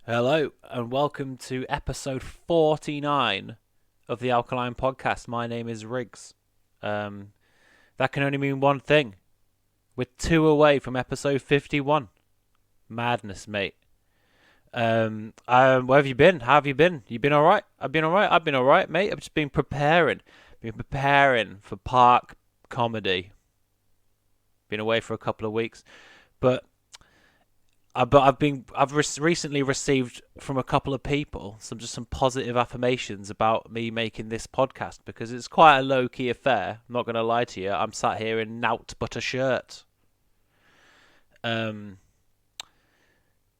Hello, and welcome to episode 49 of the Alkaline podcast. My name is Riggs. That can only mean one thing. We're 2 away from episode 51. Madness, mate. Where have you been? How have you been? You been alright? I've been alright, mate. I've just been preparing. For park comedy. Been away for a couple of weeks. But I've recently received from a couple of people some positive affirmations about me making this podcast, because it's quite a low key affair. I'm not going to lie to you. I'm sat here in nought but a shirt.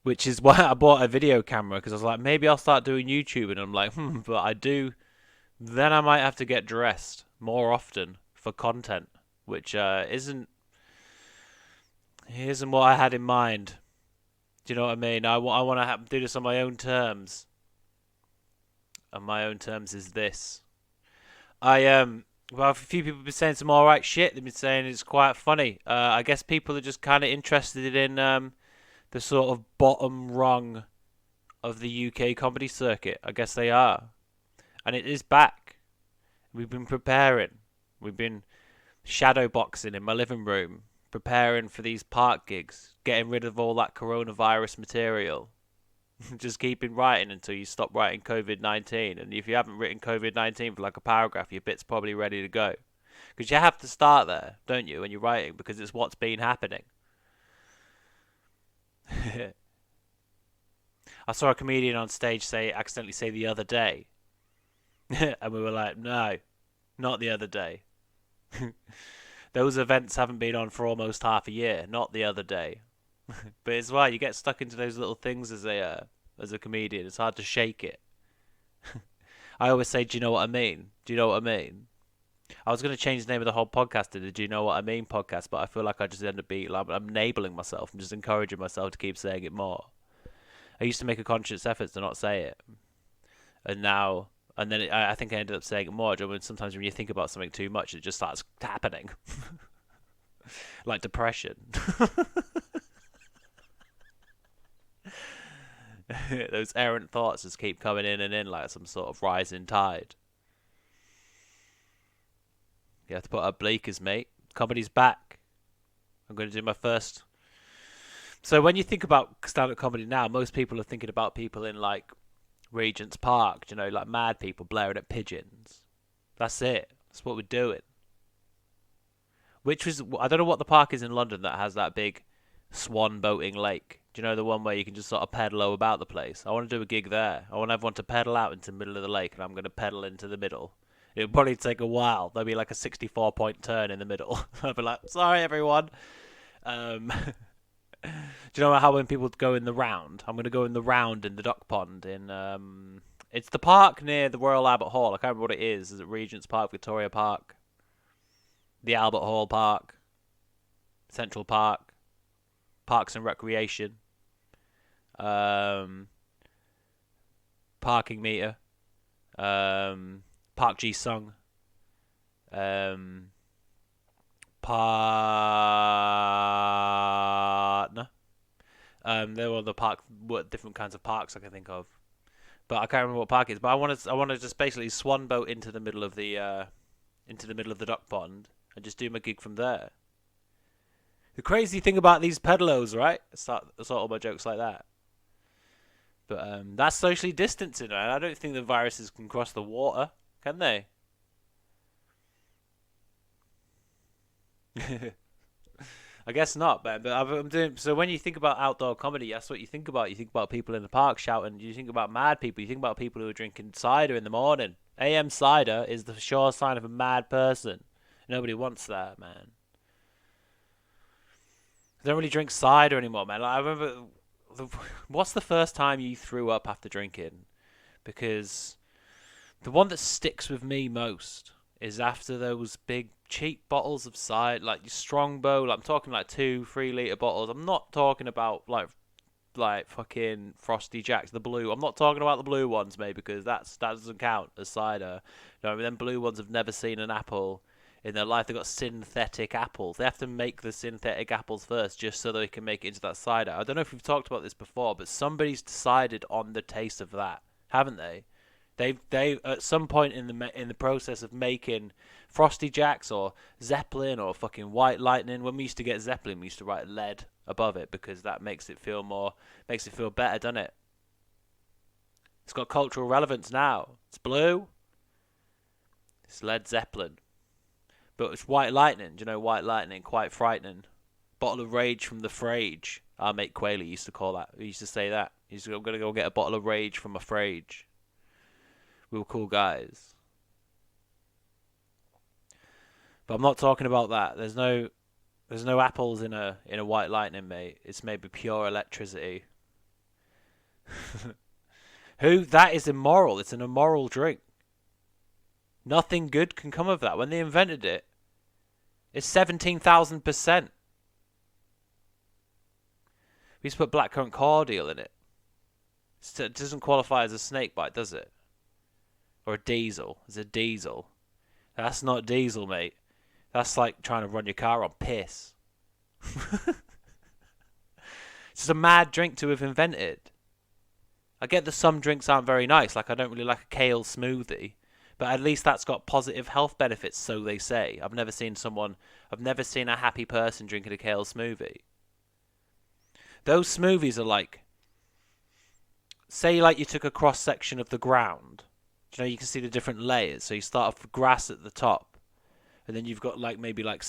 Which is why I bought a video camera, because I was like, maybe I'll start doing YouTube, and I'm like, but I do. Then I might have to get dressed more often for content, which isn't what I had in mind. Do you know what I mean? I want to do this on my own terms. And my own terms is this. Well, a few people have been saying some alright shit. They've been saying it's quite funny. I guess people are just kind of interested in the sort of bottom rung of the UK comedy circuit. I guess they are. And it is back. We've been preparing. We've been shadowboxing in my living room, preparing for these park gigs, getting rid of all that coronavirus material. Just keeping writing until you stop writing COVID-19. And if you haven't written COVID-19 for like a paragraph, your bit's probably ready to go. Because you have to start there, don't you, when you're writing, because it's what's been happening. I saw a comedian on stage accidentally say the other day. And we were like, no, not the other day. Those events haven't been on for almost half a year, not the other day. But it's why you get stuck into those little things as a comedian. It's hard to shake it. I always say, do you know what I mean? Do you know what I mean? I was going to change the name of the whole podcast to the Do You Know What I Mean podcast, but I feel like I just end up being like, I'm enabling myself. I'm just encouraging myself to keep saying it more. I used to make a conscious effort to not say it. And then I think I ended up saying it more. Sometimes when you think about something too much, it just starts happening. Like depression. Those errant thoughts just keep coming in and in like some sort of rising tide. You have to put up bleakers, mate. Comedy's back. I'm going to do my first. So when you think about stand-up comedy now, most people are thinking about people in like Regent's Park, like mad people blaring at pigeons. That's it. That's what we're doing. I don't know what the park is in London that has that big swan boating lake. Do you know the one where you can just sort of pedal about the place? I want to do a gig there. I want everyone to pedal out into the middle of the lake, and I'm going to pedal into the middle. It'll probably take a while. There'll be like a 64-point turn in the middle. I'll be like, sorry, everyone. Do you know how when people go in the round? I'm going to go in the round in the duck pond in it's the park near the Royal Albert Hall. I can't remember what it is. Is it Regent's Park, Victoria Park, the Albert Hall Park, Central Park, Parks and Recreation, parking meter, Park Ji Sung, partner. There were the park, what different kinds of parks I can think of, but I can't remember what park it is. But I want to just basically swan boat into the middle of the duck pond and just do my gig from there. The crazy thing about these pedalos, right? Start all my jokes like that. But that's socially distancing, right? I don't think the viruses can cross the water, can they? I guess not, man. But I'm doing. So when you think about outdoor comedy, that's what you think about. You think about people in the park shouting. You think about mad people. You think about people who are drinking cider in the morning. AM cider is the sure sign of a mad person. Nobody wants that, man. I don't really drink cider anymore, man. Like, I remember. What's the first time you threw up after drinking? Because the one that sticks with me most is after those big cheap bottles of cider, like your Strongbow. Like, I'm talking like 2-3 litre bottles. I'm not talking about like fucking Frosty Jacks, the blue. I'm not talking about the blue ones, mate, because that doesn't count as cider. You know, them blue ones have never seen an apple in their life. They've got synthetic apples. They have to make the synthetic apples first just so they can make it into that cider. I don't know if we've talked about this before, but somebody's decided on the taste of that, haven't they? They at some point in the process of making Frosty Jacks or Zeppelin or fucking White Lightning. When we used to get Zeppelin, we used to write lead above it because that makes it feel better, doesn't it? It's got cultural relevance now. It's blue. It's Led Zeppelin. But it's White Lightning. Do you know White Lightning? Quite frightening. Bottle of Rage from the Frage. Our mate Quayle used to call that. He used to say that. He used to go, I'm going to go get a bottle of Rage from a Frage. We were cool guys. But I'm not talking about that. There's no apples in a White Lightning, mate. It's made with pure electricity. That is immoral. It's an immoral drink. Nothing good can come of that. When they invented it, it's 17,000%. We used to put blackcurrant cordial in it. It doesn't qualify as a snake bite, does it? Or a diesel. It's a diesel. That's not diesel, mate. That's like trying to run your car on piss. It's just a mad drink to have invented. I get that some drinks aren't very nice. Like, I don't really like a kale smoothie. But at least that's got positive health benefits, so they say. I've never seen a happy person drinking a kale smoothie. Those smoothies are like, say like you took a cross section of the ground. You know, you can see the different layers. So you start off with grass at the top, and then you've got like maybe like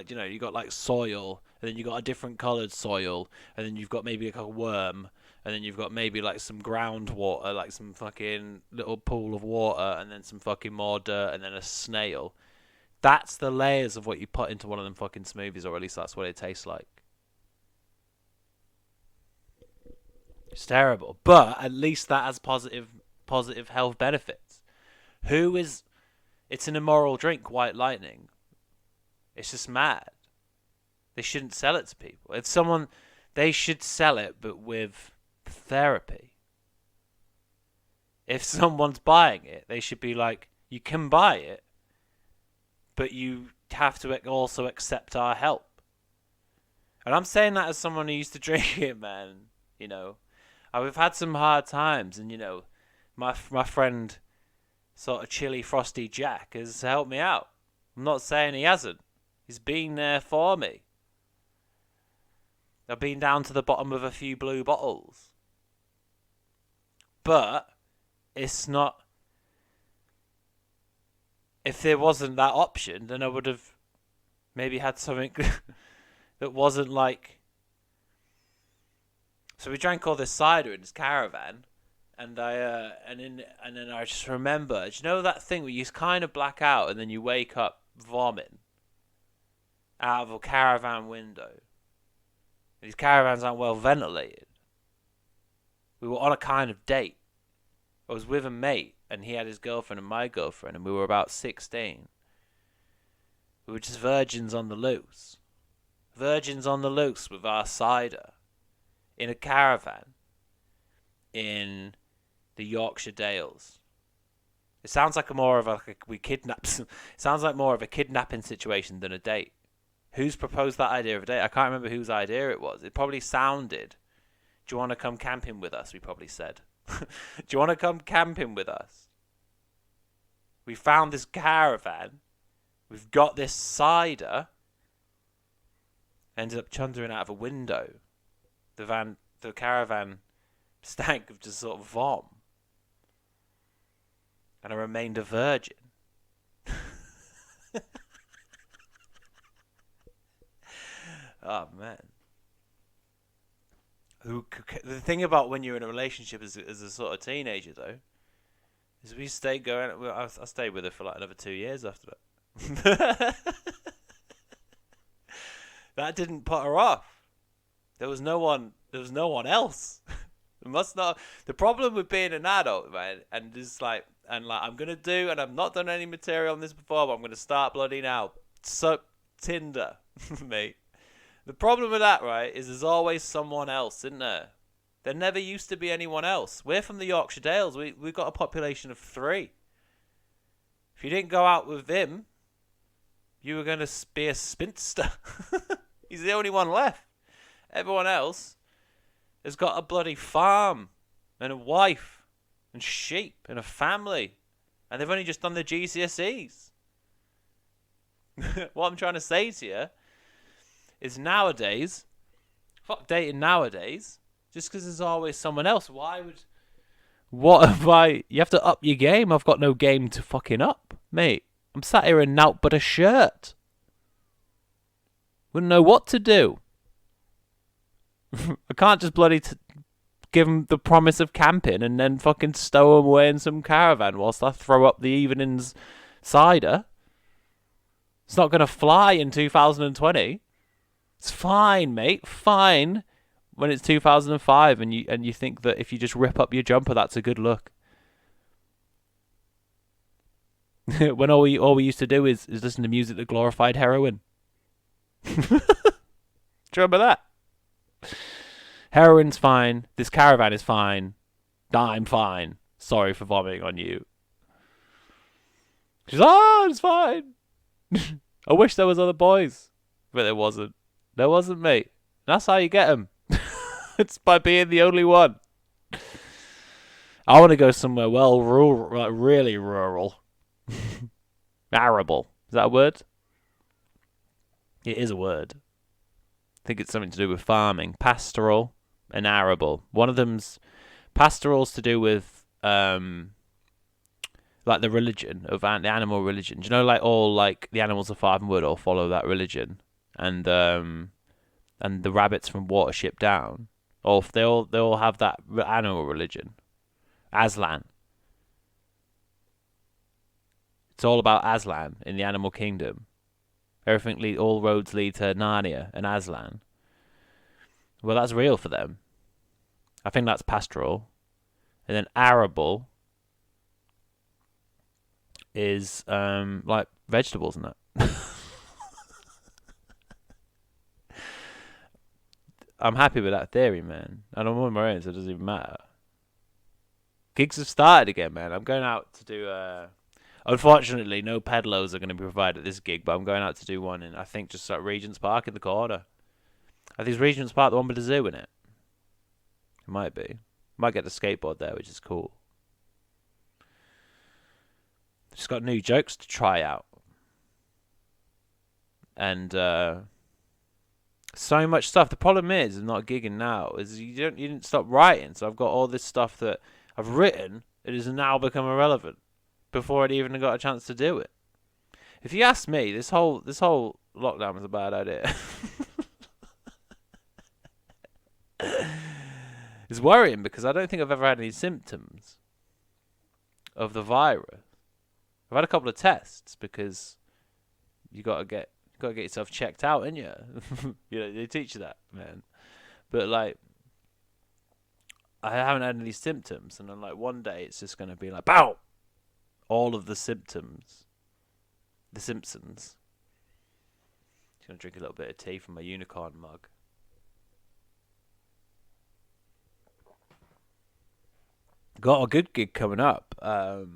you know, you got like soil, and then you got a different coloured soil, and then you've got maybe like a worm, and then you've got maybe like some groundwater, like some fucking little pool of water, and then some fucking more dirt, and then a snail. That's the layers of what you put into one of them fucking smoothies, or at least that's what it tastes like. It's terrible, but at least that has positive health benefits. It's an immoral drink, White Lightning. It's just mad. They shouldn't sell it to people. They should sell it, but with therapy. If someone's buying it, they should be like, you can buy it, but you have to also accept our help. And I'm saying that as someone who used to drink it, man. You know, we've had some hard times, and you know, my friend, sort of Chilly Frosty Jack, has helped me out. I'm not saying he hasn't. He's been there for me. I've been down to the bottom of a few blue bottles. But it's not... If there wasn't that option, then I would have maybe had something that wasn't like... So we drank all this cider in this caravan, and then I just remember, do you know that thing where you kind of black out and then you wake up vomiting out of a caravan window? These caravans aren't well ventilated. We were on a kind of date. I was with a mate, and he had his girlfriend and my girlfriend, and we were about 16. We were just virgins on the loose. Virgins on the loose with our cider. In a caravan. In the Yorkshire Dales. It sounds like it sounds like more of a kidnapping situation than a date. Who's proposed that idea of a date? I can't remember whose idea it was. It probably sounded, do you want to come camping with us? We probably said. Do you want to come camping with us? We found this caravan. We've got this cider. Ended up chundering out of a window. The caravan stank of just sort of vom. And I remained a virgin. Oh, man. The thing about when you're in a relationship as a sort of teenager, though, is we stay going... I stayed with her for like another 2 years after that. That didn't put her off. There was no one else. It must not... The problem with being an adult, man, and just like... And like, I'm going to do... And I've not done any material on this before, but I'm going to start bloody now. So, Tinder, mate. The problem with that, right, is there's always someone else, isn't there? There never used to be anyone else. We're from the Yorkshire Dales. We've got a population of 3. If you didn't go out with him, You were going to be a spinster. He's the only one left. Everyone else has got a bloody farm and a wife and sheep and a family. And they've only just done their GCSEs. What I'm trying to say to you is nowadays, fuck dating nowadays, just because there's always someone else. What have I... You have to up your game. I've got no game to fucking up, mate. I'm sat here in nout but a shirt. Wouldn't know what to do. I can't just bloody give them the promise of camping and then fucking stow them away in some caravan whilst I throw up the evening's cider. It's not going to fly in 2020. It's fine, mate. Fine. When it's 2005 and you think that if you just rip up your jumper, that's a good look. When all we used to do is listen to music that glorified heroin. Do you remember that? Heroin's fine. This caravan is fine. I'm fine. Sorry for vomiting on you. She's it's fine. I wish there was other boys, but there wasn't. There wasn't, mate. That's how you get them. It's by being the only one. I want to go somewhere rural, like really rural. Arable. Is that a word? It is a word. I think it's something to do with farming. Pastoral and arable. One of them's pastoral's to do with like the religion of the animal religion. Do you know, like all like the animals of Farm would all follow that religion, and the rabbits from Watership Down, or they all have that animal religion. Aslan. It's all about Aslan in the animal kingdom. All roads lead to Narnia and Aslan. Well, that's real for them. I think that's pastoral. And then arable is like vegetables and that. I'm happy with that theory, man. And I'm on my own, so it doesn't even matter. Gigs have started again, man. I'm going out to do... Unfortunately, no pedlos are going to be provided at this gig, but I'm going out to do one in, I think, just at Regent's Park in the corner. I think it's Regent's Park, the one with the zoo in it. It might be. Might get the skateboard there, which is cool. Just got new jokes to try out. And so much stuff. The problem is, I'm not gigging now, is you didn't stop writing, so I've got all this stuff that I've written that has now become irrelevant before I'd even got a chance to do it. If you ask me, this whole lockdown was a bad idea. It's worrying because I don't think I've ever had any symptoms of the virus. I've had a couple of tests because you gotta get yourself checked out, ain't you? You know, they teach you that, man. But like, I haven't had any symptoms, and then like one day it's just gonna be like, bow. All of the symptoms. The Simpsons. Just gonna drink a little bit of tea from my unicorn mug. Got a good gig coming up. My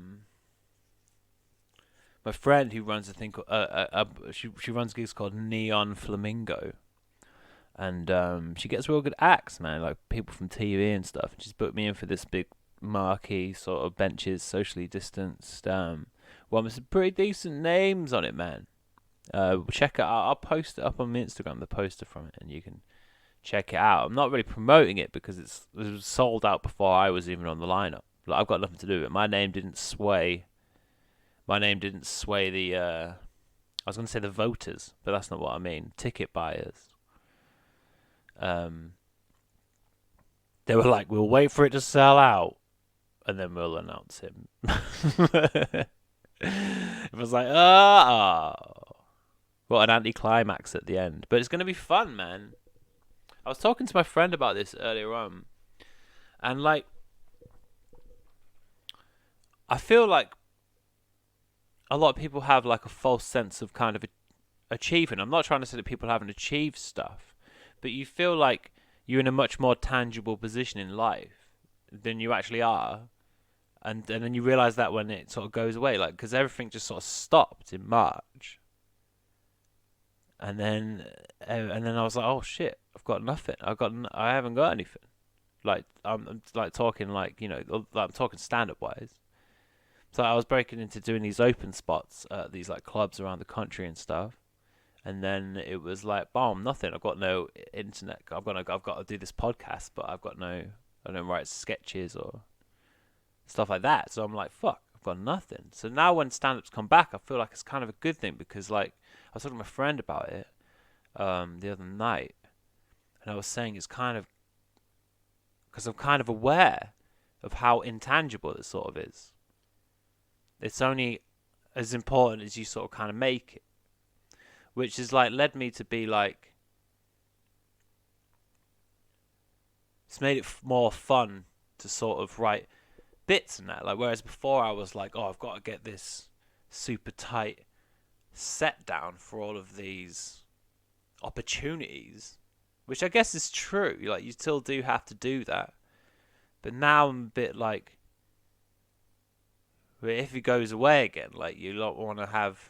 friend who runs a thing called she runs gigs called Neon Flamingo, and she gets real good acts, man, like people from TV and stuff. And she's booked me in for this big marquee sort of benches, socially distanced one with some pretty decent names on it, man. Check it out. I'll post it up on my Instagram, the poster from it, and you can check it out. I'm not really promoting it because it was sold out before I was even on the lineup. Like, I've got nothing to do with it. My name didn't sway the I was going to say the voters, but that's not what I mean. Ticket buyers. They were like, we'll wait for it to sell out, and then we'll announce him. It was like, what an anticlimax at the end. But it's going to be fun, man. I was talking to my friend about this earlier on, and like, I feel like a lot of people have like a false sense of kind of achieving. I'm not trying to say that people haven't achieved stuff, but you feel like you're in a much more tangible position in life than you actually are. And then you realise that when it sort of goes away, like, because everything just sort of stopped in March. and then I was like, oh shit, I've got nothing. I haven't got anything. Like I'm like talking like like I'm talking stand up wise. So I was breaking into doing these open spots at these like clubs around the country and stuff. And then it was like, boom, nothing. I've got no internet. I've got to do this podcast, but I don't write sketches or stuff like that. So I'm like, fuck, I've got nothing. So now when stand-ups come back, I feel like it's kind of a good thing because like I was talking to my friend about it the other night, and I was saying it's kind of because I'm kind of aware of how intangible it sort of is. It's only as important as you sort of kind of make it, which has like led me to be like, it's made it more fun to sort of write bits and that. Like whereas before I was like, oh, I've got to get this super tight set down for all of these opportunities, which I guess is true. Like you still do have to do that, but now I'm a bit like, but if it goes away again, like you don't want to have.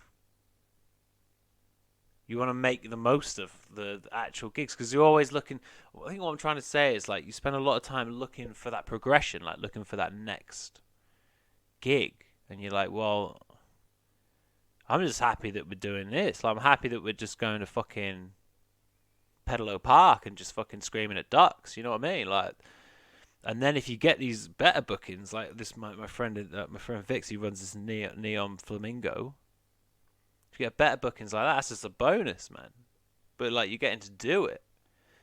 You want to make the most of the actual gigs because you're always looking. I think what I'm trying to say is like you spend a lot of time looking for that progression, like looking for that next gig, and you're like, well, I'm just happy that we're doing this. Like I'm happy that we're just going to fucking Pedalo Park and just fucking screaming at ducks. You know what I mean? Like, and then if you get these better bookings, like this, my friend Vix, he runs this Neon Flamingo. If you get better bookings like that, that's just a bonus, man. But like you're getting to do it,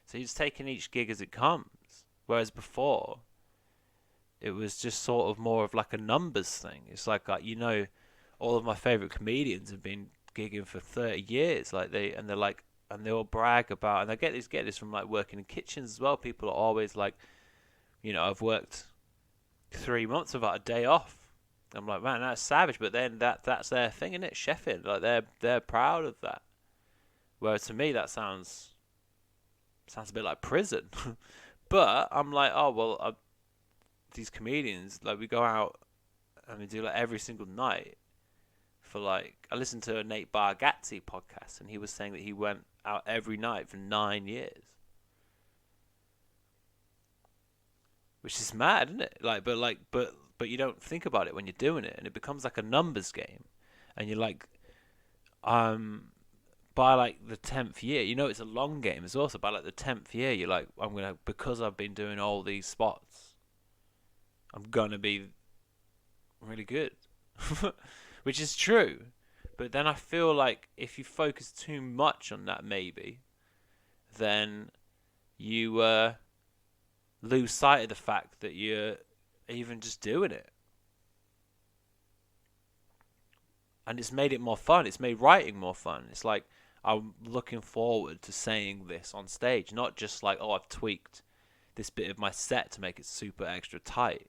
so you're just taking each gig as it comes. Whereas before, it was just sort of more of like a numbers thing. It's like all of my favorite comedians have been gigging for 30 years. Like they're like, and they all brag about, and I get this from like working in kitchens as well. People are always like, I've worked 3 months without a day off. I'm like, man, that's savage. But then that's their thing, isn't it? Chefing, like they're proud of that. Whereas to me, that sounds a bit like prison. But I'm like, oh well, these comedians, like we go out and we do like every single night for like. I listened to a Nate Bargatze podcast, and he was saying that he went out every night for 9 years. Which is mad, isn't it? But you don't think about it when you're doing it, and it becomes like a numbers game. And you're like, by like the 10th year, it's a long game as well. So by like the 10th year, you're like, because I've been doing all these spots, I'm gonna be really good, which is true. But then I feel like if you focus too much on that, maybe, then you lose sight of the fact that you're even just doing it. And it's made it more fun. It's made writing more fun. It's like I'm looking forward to saying this on stage, not just like, oh, I've tweaked this bit of my set to make it super extra tight.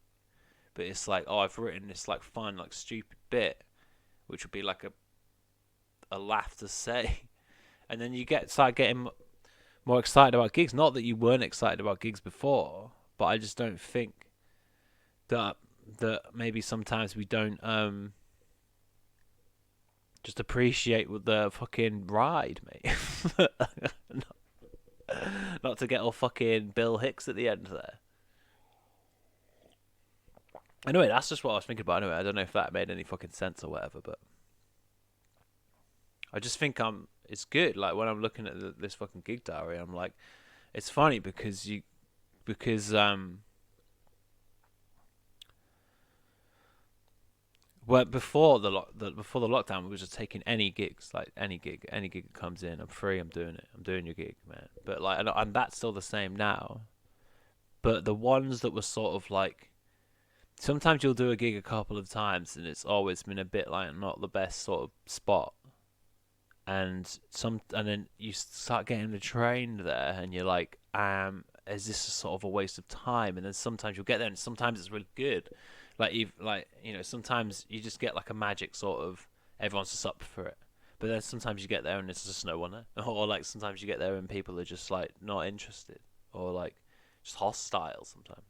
But it's like, oh, I've written this like fun, like stupid bit, which would be like a laugh to say. And then you start getting more excited about gigs. Not that you weren't excited about gigs before, but I just don't think that maybe sometimes we don't just appreciate the fucking ride, mate. Not to get all fucking Bill Hicks at the end there. Anyway, that's just what I was thinking about. Anyway, I don't know if that made any fucking sense or whatever, but I just think it's good. Like when I'm looking at this fucking gig diary, I'm like, it's funny because well, before the lockdown, we were just taking any gigs, like any gig that comes in. I'm free. I'm doing it. I'm doing your gig, man. But like, and that's still the same now. But the ones that were sort of like, sometimes you'll do a gig a couple of times, and it's always been a bit like not the best sort of spot. And then you start getting the train there, and you're like, is this a sort of a waste of time? And then sometimes you'll get there, and sometimes it's really good. Sometimes you just get like a magic sort of, everyone's just up for it. But then sometimes you get there and there's just no one there. Or like sometimes you get there and people are just like not interested. Or like just hostile sometimes.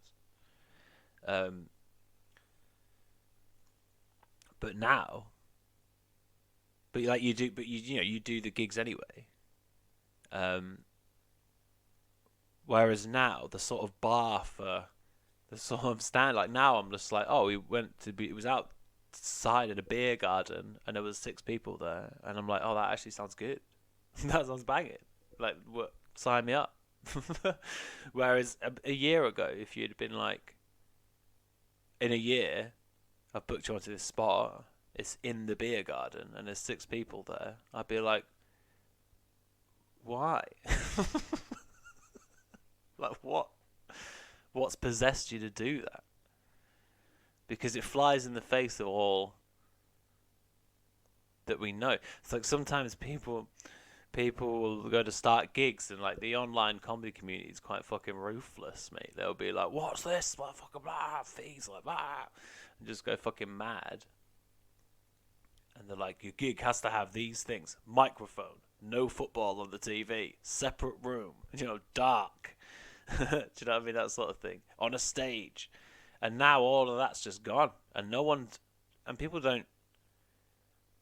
But like you do the gigs anyway. Whereas now, the sort of bar for the sort of stand, like now I'm just like, oh, it was outside in a beer garden and there was 6 people there. And I'm like, oh, that actually sounds good. That sounds banging. Like, what? Sign me up. Whereas a year ago, if you'd been like, in a year, I've booked you onto this spot, it's in the beer garden, and there's 6 people there, I'd be like, why? Like, what? What's possessed you to do that? Because it flies in the face of all that we know. It's like sometimes people will go to start gigs, and like the online comedy community is quite fucking ruthless, mate. They'll be like, what's this motherfucker, blah, fees, like, blah, and just go fucking mad. And they're like, your gig has to have these things: microphone, no football on the TV, separate room, dark. Do you know what I mean? That sort of thing. On a stage. And now all of that's just gone. And people don't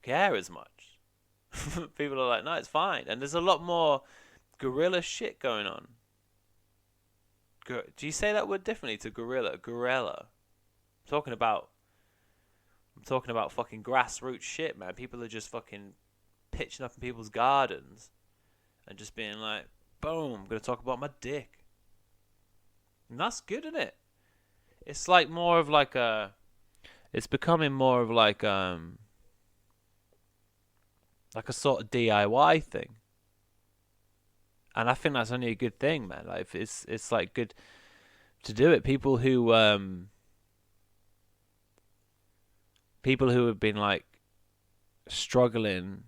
care as much. People are like, no, it's fine. And there's a lot more guerrilla shit going on. Do you say that word differently to guerrilla? Guerrilla. I'm talking about fucking grassroots shit, man. People are just fucking pitching up in people's gardens and just being like, boom, I'm going to talk about my dick. And that's good, isn't it? It's like more of like it's becoming more of like a sort of DIY thing. And I think that's only a good thing, man. Like, it's like good to do it. People who have been like struggling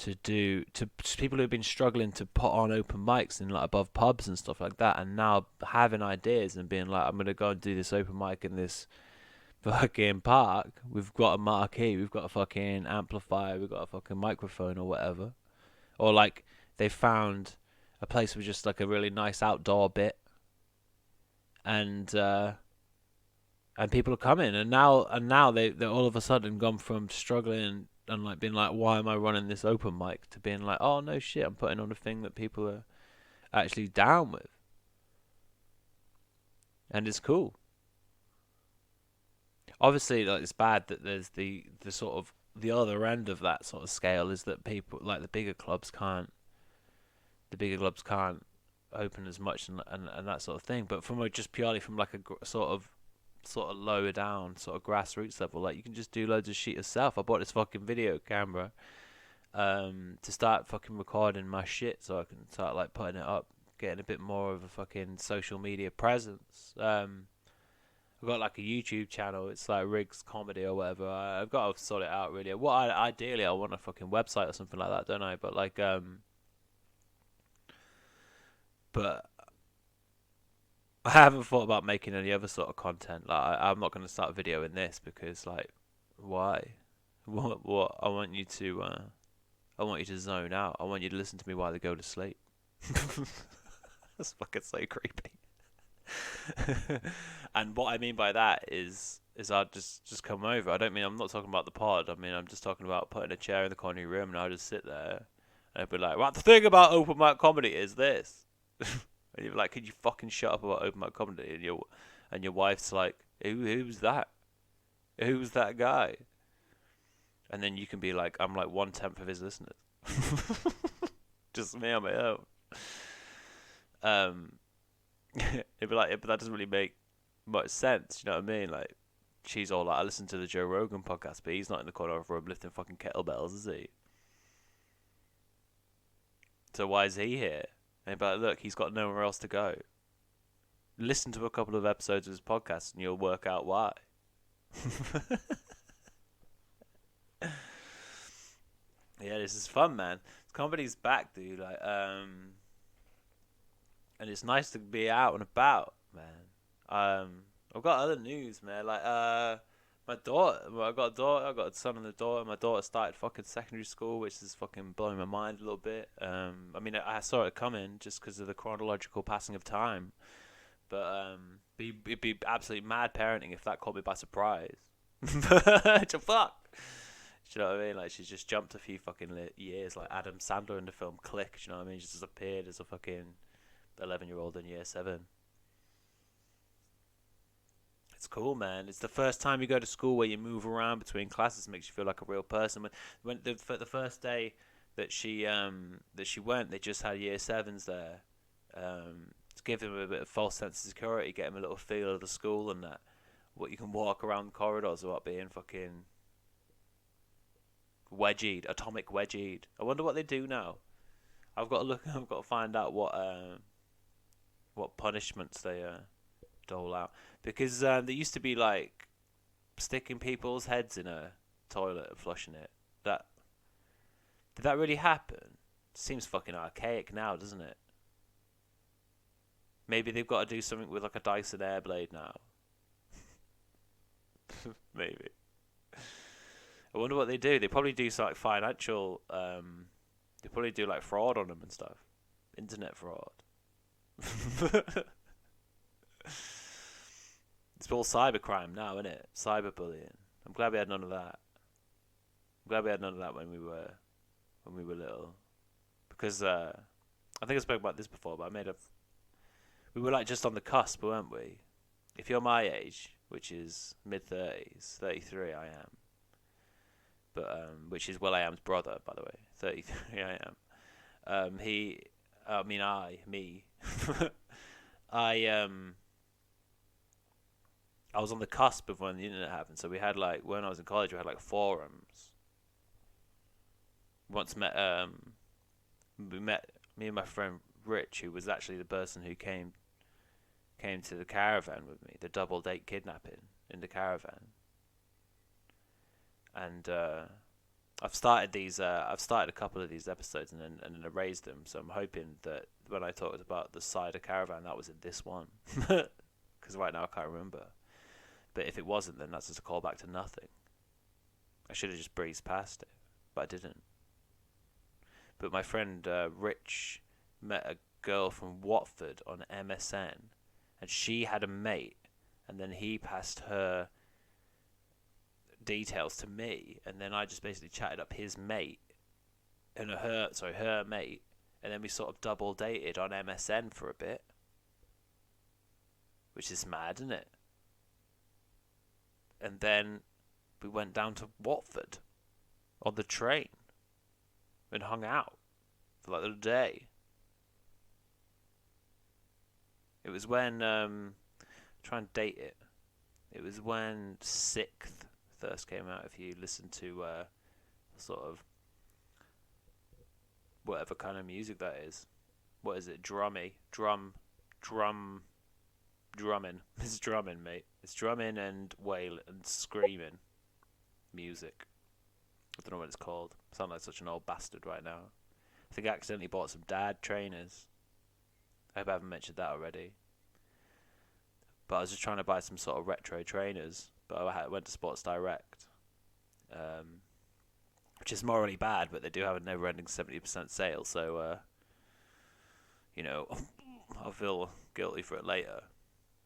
people who've been struggling to put on open mics in like above pubs and stuff like that, and now having ideas and being like, I'm gonna go and do this open mic in this fucking park. We've got a marquee, we've got a fucking amplifier, we've got a fucking microphone or whatever. Or like they found a place with just like a really nice outdoor bit, and people are coming, and now they're all of a sudden gone from struggling and like being like, why am I running this open mic, to being like, oh no shit, I'm putting on a thing that people are actually down with, and it's cool. Obviously, like, it's bad that there's the sort of the other end of that sort of scale is that people like the bigger clubs can't open as much and that sort of thing. But just purely from like a sort of lower down sort of grassroots level, like you can just do loads of shit yourself. I bought this fucking video camera to start fucking recording my shit, so I can start like putting it up, getting a bit more of a fucking social media presence. I've got like a YouTube channel. It's like Riggs Comedy or whatever. I've got to sort it out really. Ideally I want a fucking website or something like that, don't I? But like but I haven't thought about making any other sort of content. Like I'm not going to start videoing this because like, why? What? I want you to zone out. I want you to listen to me while they go to sleep. That's fucking so creepy. And what I mean by that is I'll just come over. I'm not talking about the pod. I mean, I'm just talking about putting a chair in the corner of your room and I'll just sit there and I'll be like, well, the thing about open mic comedy is this. And you're like, could you fucking shut up about open mic comedy? And your wife's like, who's that? Who's that guy? And then you can be like, I'm like 1/10 of his listeners. Just me on my own. It'd be like, but that doesn't really make much sense. You know what I mean? Like, she's all like, I listen to the Joe Rogan podcast, but he's not in the corner of a room lifting fucking kettlebells, is he? So why is he here? And he'd be like, look, he's got nowhere else to go. Listen to a couple of episodes of his podcast and you'll work out why. Yeah, this is fun, man. Comedy's back, dude. Like, and it's nice to be out and about, man. I've got other news, man. Like, my daughter. I got a daughter. I got a son and a daughter. My daughter started fucking secondary school, which is fucking blowing my mind a little bit. I mean, I saw it coming just because of the chronological passing of time. But it'd be absolutely mad parenting if that caught me by surprise. What the fuck? Do you know what I mean? Like, she's just jumped a few fucking years, like Adam Sandler in the film Click. Do you know what I mean? She just appeared as a fucking 11-year-old in year 7. It's cool, man. It's the first time you go to school where you move around between classes, makes you feel like a real person. When the first day that she went, they just had year 7s there, to give them a bit of false sense of security, get them a little feel of the school and that. What you can walk around the corridors without being fucking wedgied, atomic wedgied. I wonder what they do now. I've got to look. I've got to find out what punishments they dole out, because there used to be like sticking people's heads in a toilet and flushing it. Did that really happen? Seems fucking archaic now, doesn't it? Maybe they've got to do something with like a Dyson Airblade now. Maybe. I wonder what they do. They probably do some like financial. They probably do like fraud on them and stuff. Internet fraud. It's all cybercrime now, isn't it? Cyberbullying. I'm glad we had none of that. I'm glad we had none of that when we were little, because I think I spoke about this before, but we were like just on the cusp, weren't we? If you're my age, which is mid-30s, 33 I am, but which is Will.i.am's brother, by the way, 33 I am. I was on the cusp of when the internet happened, so we had like, when I was in college, we had like forums. Once met, me and my friend Rich, who was actually the person who came to the caravan with me, the double date kidnapping in the caravan. And I've started a couple of these episodes and then erased them. So I'm hoping that when I talked about the cider caravan, that was in this one, because right now I can't remember. But if it wasn't, then that's just a callback to nothing. I should have just breezed past it, but I didn't. But my friend Rich met a girl from Watford on MSN, and she had a mate, and then he passed her details to me, and then I just basically chatted up his mate and her mate, and then we sort of double dated on MSN for a bit, which is mad, isn't it? And then we went down to Watford on the train and hung out for like a day. It was when try and date it. It was when Sixth first came out. If you listen to sort of whatever kind of music that is, what is it? Drumming. It's drumming, mate. It's drumming and wailing and screaming music. I don't know what it's called. I sound like such an old bastard right now. I think I accidentally bought some dad trainers. I hope I haven't mentioned that already. But I was just trying to buy some sort of retro trainers, but I went to Sports Direct, which is morally bad, but they do have a never-ending 70% sale, so, I'll feel guilty for it later.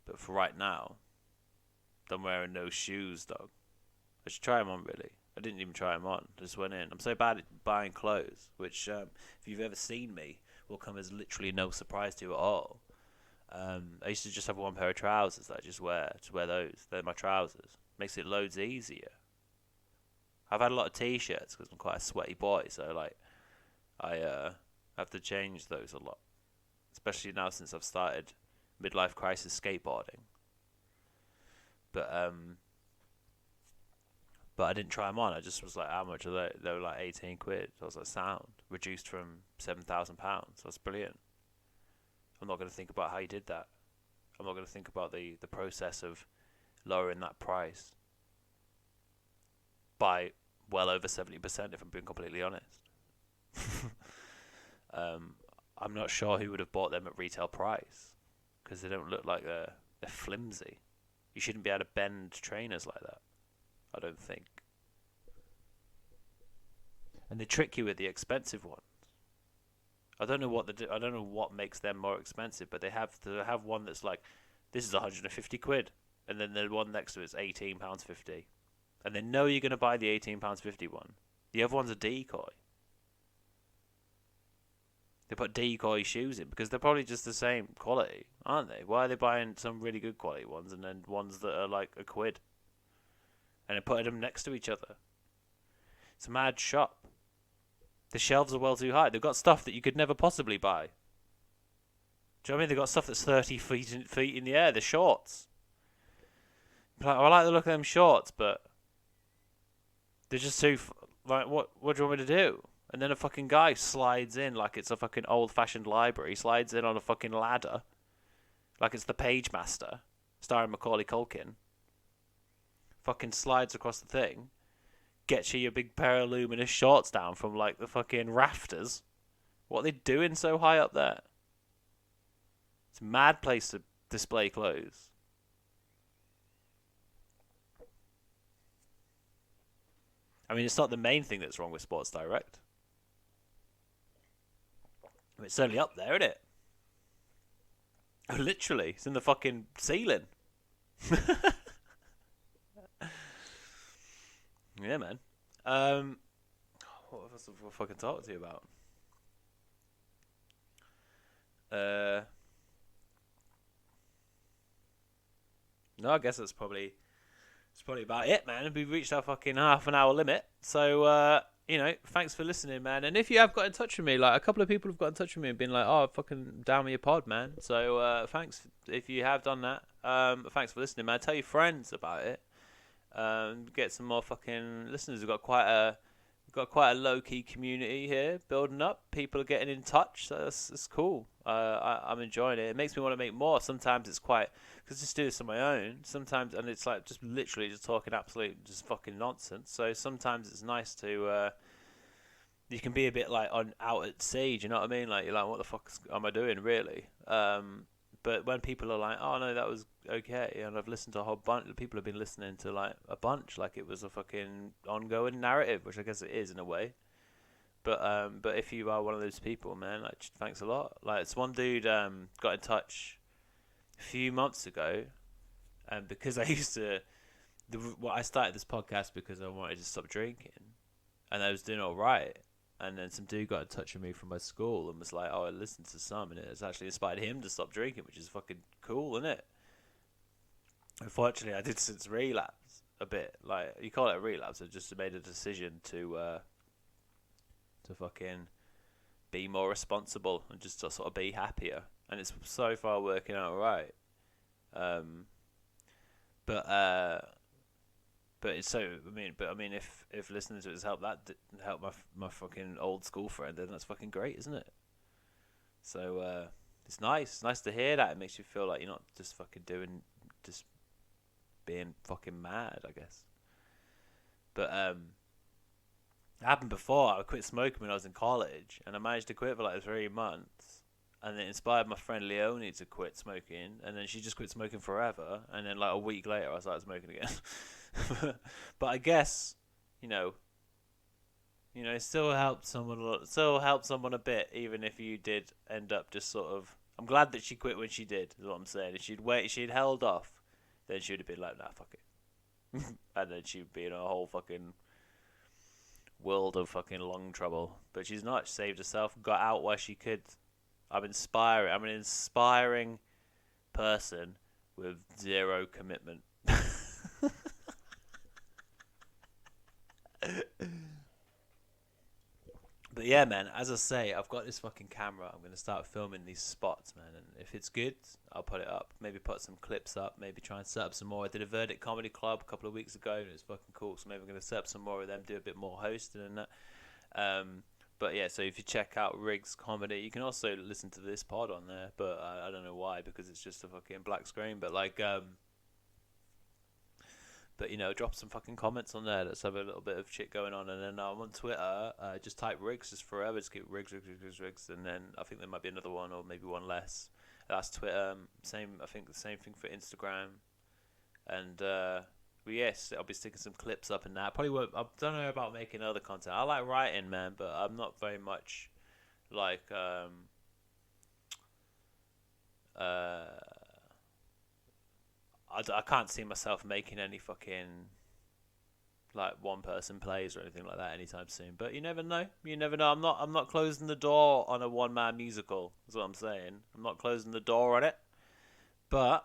But for right now, I'm wearing no shoes, dog. I should try them on, really. I didn't even try them on. I just went in. I'm so bad at buying clothes, which, if you've ever seen me, will come as literally no surprise to you at all. I used to just have one pair of trousers that I just wear. Just wear those. They're my trousers. Makes it loads easier. I've had a lot of t-shirts because I'm quite a sweaty boy, so like I have to change those a lot. Especially now since I've started midlife crisis skateboarding. But I didn't try them on. I just was like, how much are they? They were like 18 quid. So I was like, sound. Reduced from £7,000. That's brilliant. I'm not going to think about how you did that. I'm not going to think about the process of lowering that price by well over 70%, if I'm being completely honest. I'm not sure who would have bought them at retail price, because they don't look like they're flimsy. You shouldn't be able to bend trainers like that, I don't think. And they trick you with the expensive ones. I don't know what makes them more expensive, but they have one that's like, this is 150 quid, and then the one next to it's £18.50. and they know you're going to buy the £18.50 one. The other one's a decoy. They put decoy shoes in because they're probably just the same quality, aren't they? Why are they buying some really good quality ones and then ones that are like a quid? And then putting them next to each other. It's a mad shop. The shelves are well too high. They've got stuff that you could never possibly buy. Do you know what I mean? They've got stuff that's 30 feet in the air. The shorts. I like the look of them shorts, but they're just too... Like, what do you want me to do? And then a fucking guy slides in like it's a fucking old-fashioned library. Slides in on a fucking ladder. Like it's the Page Master. Starring Macaulay Culkin. Fucking slides across the thing. Gets you your big pair of luminous shorts down from like the fucking rafters. What are they doing so high up there? It's a mad place to display clothes. I mean, it's not the main thing that's wrong with Sports Direct. I mean, it's certainly up there, isn't it? Oh, literally, it's in the fucking ceiling. Yeah, man. What else have I fucking talked to you about? No, I guess that's probably about it, man. We've reached our fucking half an hour limit. So, thanks for listening, man. And if you have got in touch with me, like a couple of people have got in touch with me and been like, "Oh, fucking down with your pod, man." So, thanks if you have done that. Thanks for listening, man. Tell your friends about it. Get some more fucking listeners. We've got quite a low key community here building up. People are getting in touch. So it's cool. I'm enjoying it. It makes me want to make more. Sometimes it's quite because just do this on my own. Sometimes and it's like just literally just talking absolute just fucking nonsense. So sometimes it's nice to you can be a bit like out at sea. Do you know what I mean? Like you're like, what the fuck am I doing really? But when people are like, oh no, that was okay, and I've listened to a whole bunch, people have been listening to like a bunch, like it was a fucking ongoing narrative, which I guess it is in a way. But if you are one of those people, man, like thanks a lot. Like this one dude got in touch a few months ago, and because I used to, I started this podcast because I wanted to stop drinking, and I was doing all right. And then some dude got in touch with me from my school and was like, "Oh, I listened to some, and it's actually inspired him to stop drinking, which is fucking cool, isn't it?" Unfortunately, I did since relapse a bit. Like you call it a relapse. I just made a decision to fucking be more responsible and just to sort of be happier. And it's so far working out right. But it's so. I mean, if listening to it has helped my fucking old school friend, then that's fucking great, isn't it? So it's nice to hear that. It makes you feel like you're not just fucking just being fucking mad, I guess. But it happened before. I quit smoking when I was in college, and I managed to quit for like 3 months. And it inspired my friend Leonie to quit smoking, and then she just quit smoking forever. And then like a week later, I started smoking again. But I guess, it still helped someone a bit, even if you did end up just sort of. I'm glad that she quit when she did. Is what I'm saying. If she'd held off, then she'd have been like, nah, fuck it, and then she'd be in a whole fucking world of fucking lung trouble. But she's not. She saved herself, got out while she could. I'm an inspiring person with zero commitment. But yeah, man, as I say, I've got this fucking camera. I'm going to start filming these spots, man. And if it's good, I'll put it up. Maybe put some clips up. Maybe try and set up some more. I did a Verdict Comedy Club a couple of weeks ago, and it was fucking cool. So maybe I'm going to set up some more of them, do a bit more hosting and that. But yeah, so if you check out Riggs Comedy, you can also listen to this pod on there. But I don't know why, because it's just a fucking black screen. But like, drop some fucking comments on there. Let's have a little bit of shit going on. And then I'm on Twitter. Just type Riggs just forever. Just keep Riggs. And then I think there might be another one or maybe one less. That's Twitter. I think the same thing for Instagram. And but yes, I'll be sticking some clips up in that. Probably won't. I don't know about making other content. I like writing, man, but I'm not very much like I can't see myself making any fucking like one person plays or anything like that anytime soon. But you never know. You never know. I'm not closing the door on a one man musical. Is what I'm saying. I'm not closing the door on it. But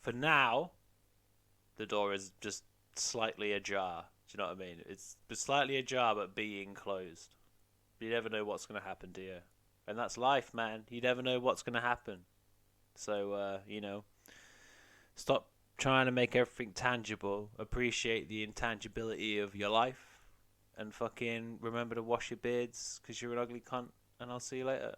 for now, the door is just slightly ajar. Do you know what I mean? It's slightly ajar, but being closed. You never know what's going to happen to you, and that's life, man. You never know what's going to happen. So stop trying to make everything tangible. Appreciate the intangibility of your life, and fucking remember to wash your beards because you're an ugly cunt. And I'll see you later.